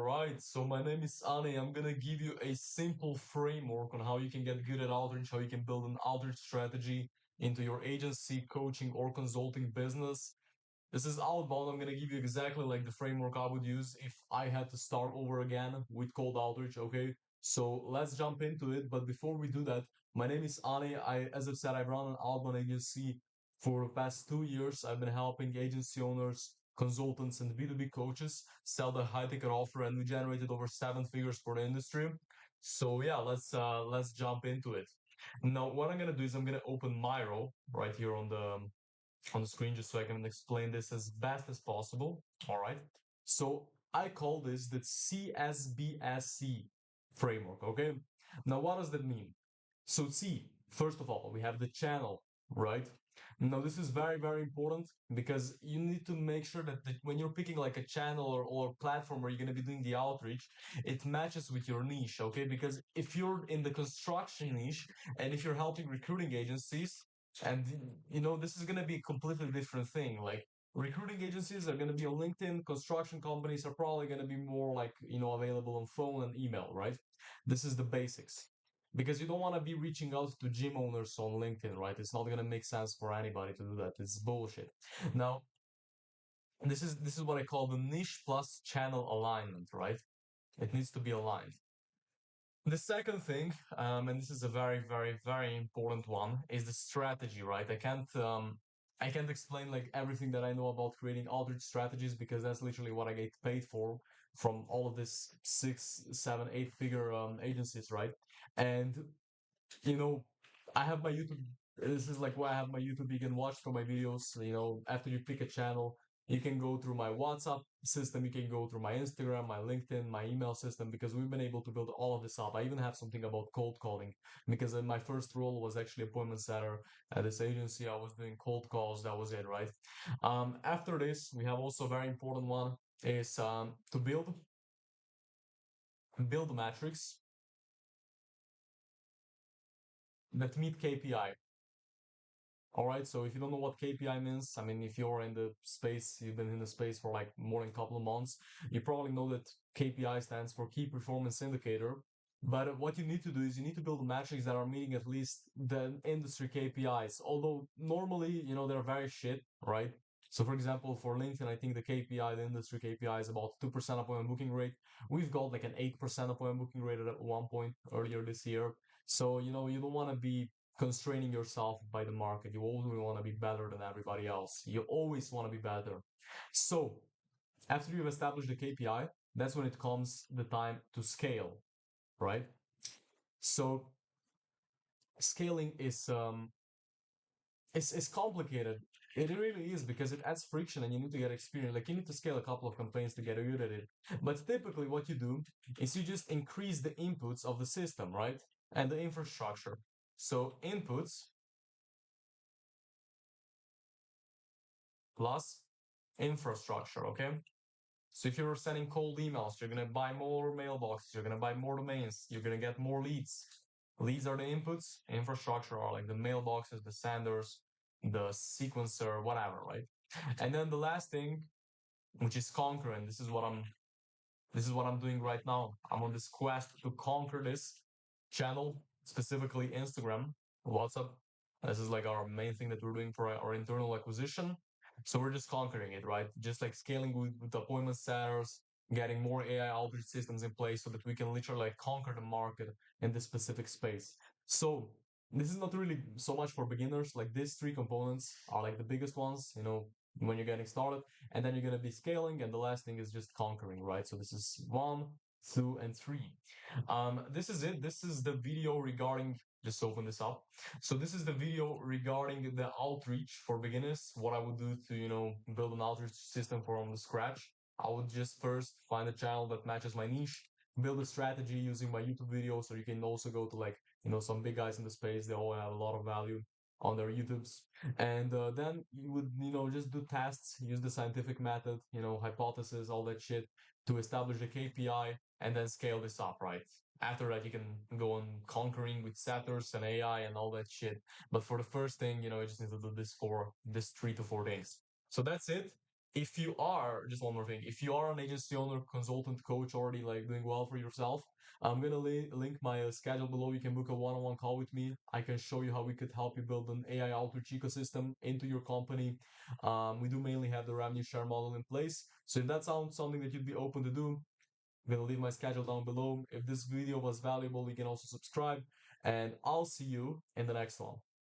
right, so my name is Ane. I'm gonna give you a simple framework on how you can get good at outreach, how you can build an outreach strategy into your agency, coaching, or consulting business. This is outbound. I'm gonna give you exactly like the framework I would use if I had to start over again with cold outreach. Okay, so let's jump into it. But before we do that, my name is Ane. As I've said, I run an outbound agency for the past 2 years. I've been helping agency owners, consultants, and B2B coaches sell the high ticket offer, and we generated over 7 figures for the industry. So yeah, let's jump into it. Now, what I'm gonna do is I'm gonna open Miro right here on the screen just so I can explain this as best as possible. All right. So I call this the CSBSC framework. Okay. Now, what does that mean? So, C, first of all, we have the channel, right? Now, this is very, very important because you need to make sure that when you're picking like a channel or platform where you're going to be doing the outreach, it matches with your niche, okay? Because if you're in the construction niche and if you're helping recruiting agencies, and this is going to be a completely different thing. Like recruiting agencies are going to be on LinkedIn, construction companies are probably going to be more like, available on phone and email, right? This is the basics because you don't want to be reaching out to gym owners on LinkedIn, right? It's not going to make sense for anybody to do that. It's bullshit. Now, this is what I call the niche plus channel alignment, right? It needs to be aligned. The second thing, and this is a very, very, very important one, is the strategy, right? I can't explain like everything that I know about creating outreach strategies because that's literally what I get paid for from all of this 6, 7, 8 figure agencies, right? And you know, I have my YouTube. This is like why I have my YouTube. You can watch from my videos. After you pick a channel, you can go through my WhatsApp system. You can go through my Instagram, my LinkedIn, my email system because we've been able to build all of this up. I even have something about cold calling because in my first role was actually appointment setter at this agency. I was doing cold calls. That was it, right? After this, we have also a very important one is to build metrics that meet KPI. All right. So if you don't know what KPI means, I mean, if you're in the space, you've been in the space for like more than a couple of months, you probably know that KPI stands for key performance indicator. But what you need to do is you need to build metrics that are meeting at least the industry KPIs. Although normally, they're very shit, right? So for example, for LinkedIn, I think the KPI, the industry KPI is about 2% appointment booking rate. We've got like an 8% appointment booking rate at one point earlier this year. So, you don't want to be constraining yourself by the market. You always want to be better than everybody else. You always want to be better. So after you've established the KPI, that's when it comes the time to scale, right? So scaling is complicated. It really is because it adds friction and you need to get experience. Like you need to scale a couple of campaigns to get good at it. But typically what you do is you just increase the inputs of the system, right? And the infrastructure. So inputs plus infrastructure, okay? So if you're sending cold emails, you're gonna buy more mailboxes, you're gonna buy more domains, you're gonna get more leads. Leads are the inputs, infrastructure are like the mailboxes, the senders, the sequencer, whatever, right? And then the last thing, which is conquer, and this is what I'm doing right now. I'm on this quest to conquer this channel, specifically Instagram, WhatsApp. This is like our main thing that we're doing for our internal acquisition. So we're just conquering it, right? Just like scaling with appointment setters, getting more AI outreach systems in place so that we can literally like conquer the market in this specific space. So this is not really so much for beginners. Like these three components are like the biggest ones, when you're getting started, and then you're going to be scaling, and the last thing is just conquering, right? So this is 1, 2, and 3. This is it. This is the video regarding, just open this up. So this is the video regarding the outreach for beginners, what I would do to, build an outreach system from the scratch. I would just first find a channel that matches my niche, build a strategy using my YouTube videos, so you can also go to like, some big guys in the space. They all have a lot of value on their YouTubes. And then you would, just do tests, use the scientific method, hypothesis, all that shit to establish the KPI and then scale this up, right? After that, you can go on conquering with setters and AI and all that shit. But for the first thing, you just need to do this for this 3 to 4 days. So that's it. If you are, just one more thing, if you are an agency owner, consultant, coach, already like doing well for yourself, I'm gonna link my schedule below. You can book a one-on-one call with me. I can show you how we could help you build an AI outreach ecosystem into your company. We do mainly have the revenue share model in place. So if that sounds something that you'd be open to do, I'm gonna leave my schedule down below. If this video was valuable, you can also subscribe, and I'll see you in the next one.